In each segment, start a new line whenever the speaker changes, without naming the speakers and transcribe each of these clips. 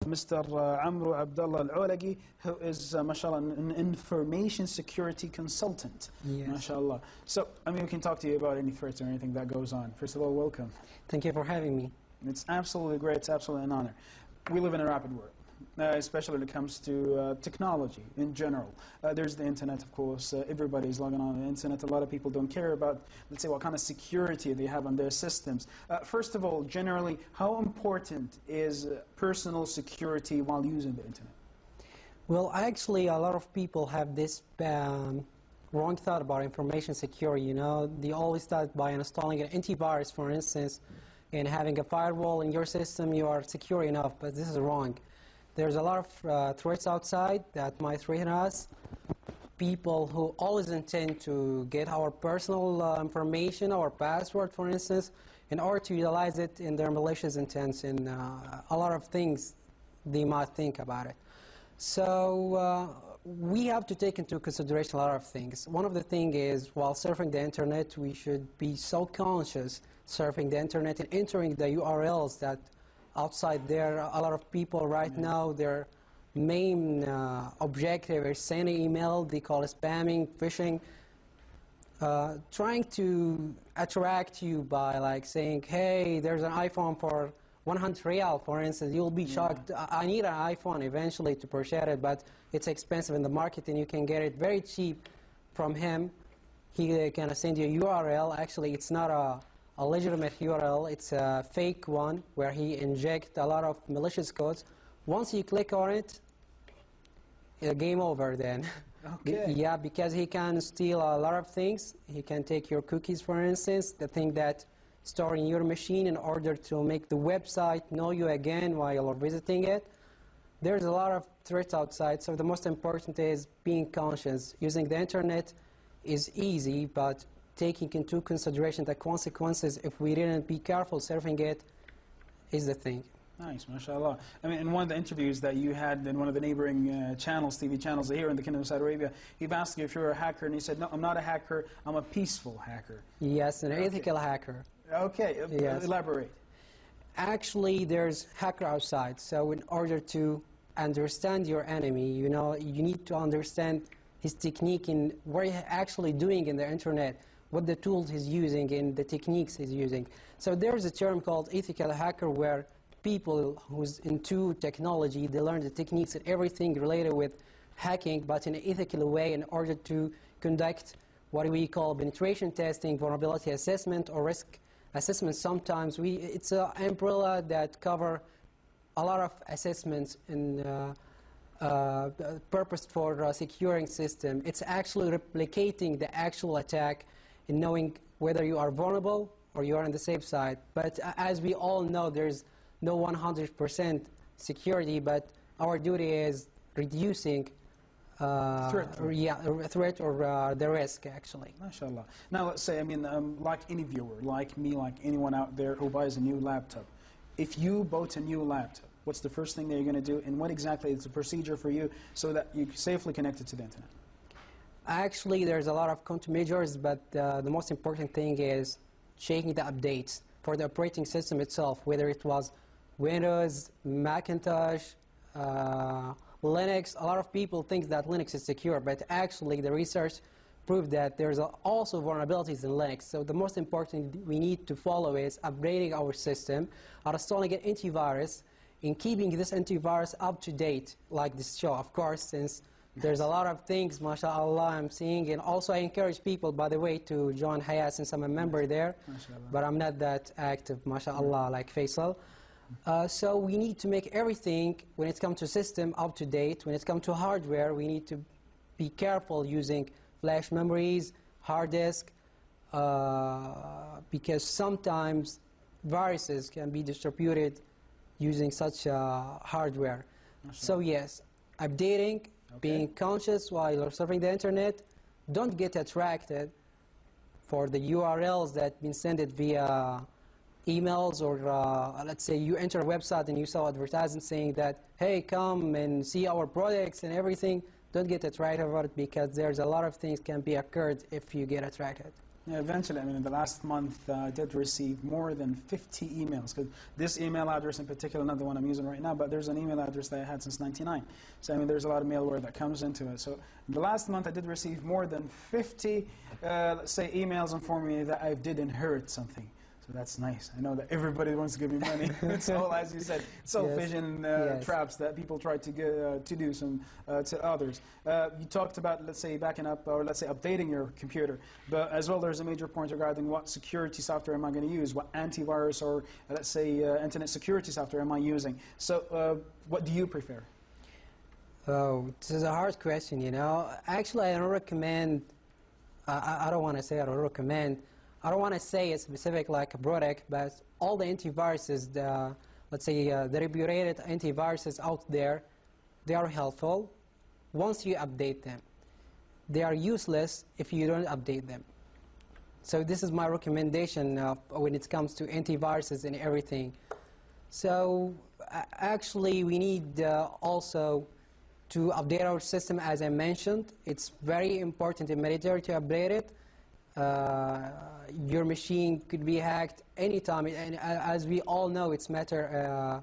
Mr. عمرو العولقي, who is, mashallah, an information security consultant.
Yes.
Mashallah. So, I mean, we can talk to you about any threats or anything that goes on. First of all, welcome.
Thank you for having me.
It's absolutely great. It's absolutely an honor. We live in a rapid world. Especially when it comes to technology in general. There's the internet, of course. Everybody's logging on the internet. A lot of people don't care about, let's say, what kind of security they have on their systems. First of all, generally, how important is personal security while using the internet?
Well, actually, a lot of people have this wrong thought about information security. You know, they always start by installing an antivirus, for instance, and having a firewall in your system. You are secure enough, but this is wrong. There's a lot of threats outside that might threaten us. People who always intend to get our personal information, our password, for instance, in order to utilize it in their malicious intents and a lot of things they might think about it. So we have to take into consideration a lot of things. One of the things is, while surfing the internet, we should be so conscious surfing the internet and entering the URLs that outside there. A lot of people right now, their main objective is sending email. They call it spamming, phishing, trying to attract you by like saying, hey, there's an iPhone for 100 real, for instance. You'll be shocked. I need an iPhone eventually to purchase it, but it's expensive in the market and you can get it very cheap from him. He can send you a URL. Actually, it's not a legitimate URL, it's a fake one where he injects a lot of malicious codes. Once you click on it, game over then.
Okay.
Yeah, because he can steal a lot of things. He can take your cookies, for instance, the thing that store in your machine in order to make the website know you again while you're visiting it. There's a lot of threats outside, so the most important is being conscious. Using the internet is easy, but taking into consideration the consequences if we didn't be careful surfing it is the thing.
Nice, mashallah. I mean, in one of the interviews that you had in one of the neighboring channels, TV channels here in the Kingdom of Saudi Arabia, he asked you if you're a hacker, and he said, no, I'm not a hacker, I'm a peaceful hacker.
Yes, an ethical hacker.
Okay,
yes.
Elaborate.
Actually, there's hacker outside, so in order to understand your enemy, you know, you need to understand his technique and what he's actually doing in the internet, what the tools he's using and the techniques he's using. So there's a term called ethical hacker where people who's into technology, they learn the techniques and everything related with hacking, but in an ethical way in order to conduct what we call penetration testing, vulnerability assessment, or risk assessment. Sometimes it's an umbrella that cover a lot of assessments in purpose for securing system. It's actually replicating the actual attack and knowing whether you are vulnerable or you are on the safe side. But as we all know, there's no 100% security, but our duty is reducing threat or the risk, actually.
MashaAllah. Now, let's say, I mean, like any viewer, like me, like anyone out there who buys a new laptop, if you bought a new laptop, what's the first thing that you're going to do, and what exactly is the procedure for you so that you safely connect it to the internet?
Actually, there's a lot of countermeasures, but the most important thing is checking the updates for the operating system itself, whether it was Windows, Macintosh, Linux. A lot of people think that Linux is secure, but actually the research proved that there's also vulnerabilities in Linux. So the most important we need to follow is upgrading our system, installing an antivirus, and keeping this antivirus up to date, like this show, of course, since there's a lot of things, mashallah, I'm seeing. And also I encourage people, by the way, to join Hayat since I'm a member there, but I'm not that active, mashallah, like Faisal. So we need to make everything, when it comes to system, up to date. When it comes to hardware, we need to be careful using flash memories, hard disk, because sometimes viruses can be distributed using such hardware. So yes, updating, being conscious while you're surfing the internet. Don't get attracted for the URLs that been sent via emails, or let's say you enter a website and you saw advertising saying that, hey, come and see our products and everything. Don't get attracted about it, because there's a lot of things can be occurred if you get attracted.
Yeah, eventually, I mean, in the last month, I did receive more than 50 emails. Because this email address in particular, not the one I'm using right now, but there's an email address that I had since '99. So, I mean, there's a lot of malware that comes into it. So, in the last month, I did receive more than 50, let's say, emails informing me that I did inherit something. So that's nice. I know that everybody wants to give me money. It's all, as you said, self-vision traps that people try to get, to do some to others. You talked about, let's say, backing up or let's say updating your computer, but as well there's a major point regarding what security software am I going to use, what antivirus or let's say internet security software am I using. So what do you prefer?
Oh, this is a hard question, you know. Actually, I don't recommend, I don't want to say I don't recommend, I don't want to say a specific like a product, but all the antiviruses, let's say the reputed antiviruses out there, they are helpful once you update them. They are useless if you don't update them. So this is my recommendation when it comes to antiviruses and everything. So actually we need also to update our system, as I mentioned. It's very important in military to update it. Your machine could be hacked anytime, and as we all know, it's matter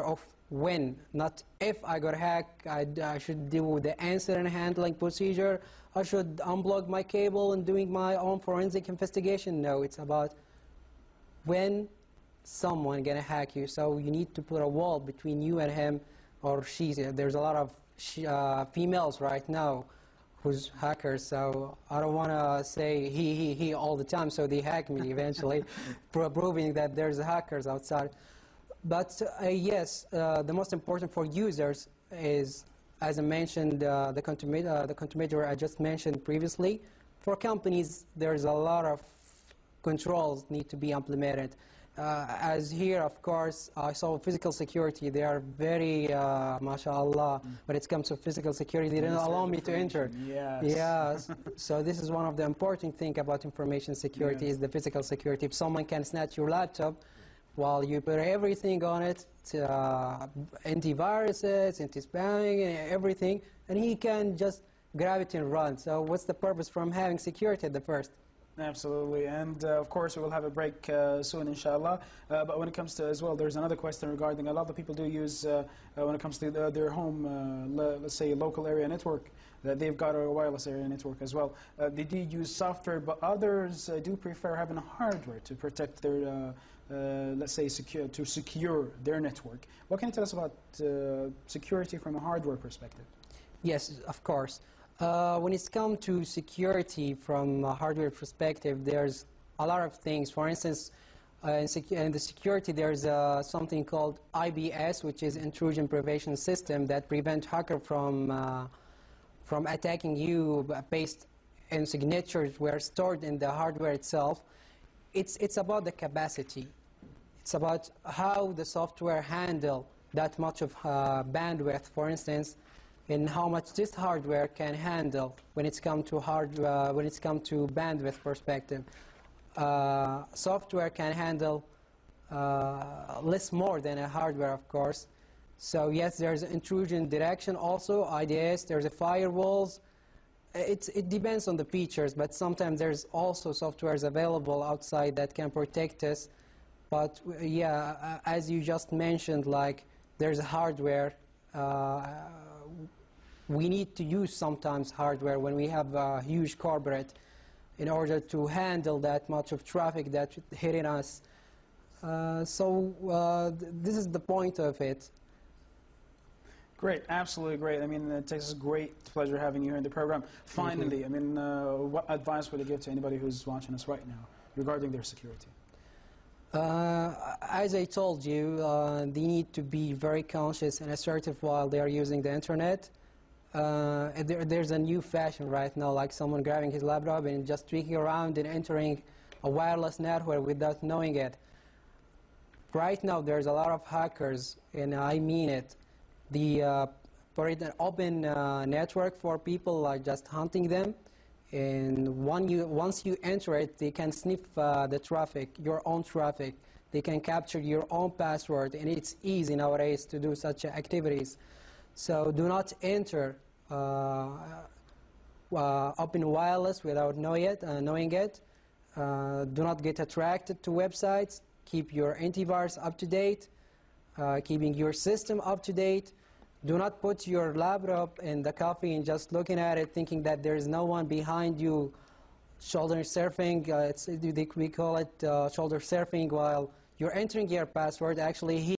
of when, not if I got hacked. I should deal with the incident handling procedure. I should unplug my cable and doing my own forensic investigation. No, it's about when someone gonna hack you. So you need to put a wall between you and him or she. There's a lot of females right now who's hackers, so I don't want to say he all the time, so they hack me eventually, proving that there's hackers outside. But yes, the most important for users is, as I mentioned, the countermeasure I just mentioned previously. For companies, there's a lot of controls need to be implemented. As here, of course, I saw physical security. They are very, mashallah, when it comes to physical security. They don't allow me to enter.
Yes.
Yes. So this is one of the important things about information security, is the physical security. If someone can snatch your laptop while you put everything on it, antiviruses, anti-spamming, and everything, and he can just grab it and run. So what's the purpose from having security at the first?
Absolutely, and of course we will have a break soon, inshallah. But when it comes to as well, there's another question regarding a lot of people do use when it comes to their home, let's say local area network. That they've got a wireless area network as well. They do use software, but others do prefer having hardware to protect their, let's say, secure their network. What can you tell us about security from a hardware perspective?
Yes, of course. When it's come to security from a hardware perspective, there's a lot of things. For instance, in the security, there's something called IPS, which is intrusion prevention system, that prevent hacker from attacking you based on signatures were stored in the hardware itself. It's about the capacity. It's about how the software handle that much of bandwidth, for instance, and how much this hardware can handle when it's come to bandwidth perspective. Software can handle less more than a hardware, of course. So yes, there's intrusion detection also, IDS, there's a firewalls. It depends on the features, but sometimes there's also softwares available outside that can protect us. But yeah, as you just mentioned, like there's a hardware. We need to use sometimes hardware when we have a huge corporate in order to handle that much of traffic that's hitting us. This is the point of it.
Great, absolutely great. I mean, it takes us great pleasure having you here in the program. Finally, I mean, what advice would you give to anybody who's watching us right now regarding their security?
As I told you, they need to be very conscious and assertive while they are using the internet. There's a new fashion right now, like someone grabbing his laptop and just tweaking around and entering a wireless network without knowing it. Right now, there's a lot of hackers, and I mean it. They put an open network for people, like just hunting them. And once you enter it, they can sniff the traffic, your own traffic. They can capture your own password, and it's easy nowadays to do such activities. So do not enter open wireless without knowing it. Do not get attracted to websites. Keep your antivirus up to date. Keeping your system up to date. Do not put your laptop in the coffee and just looking at it thinking that there is no one behind you shoulder surfing. We call it shoulder surfing while you're entering your password. Actually,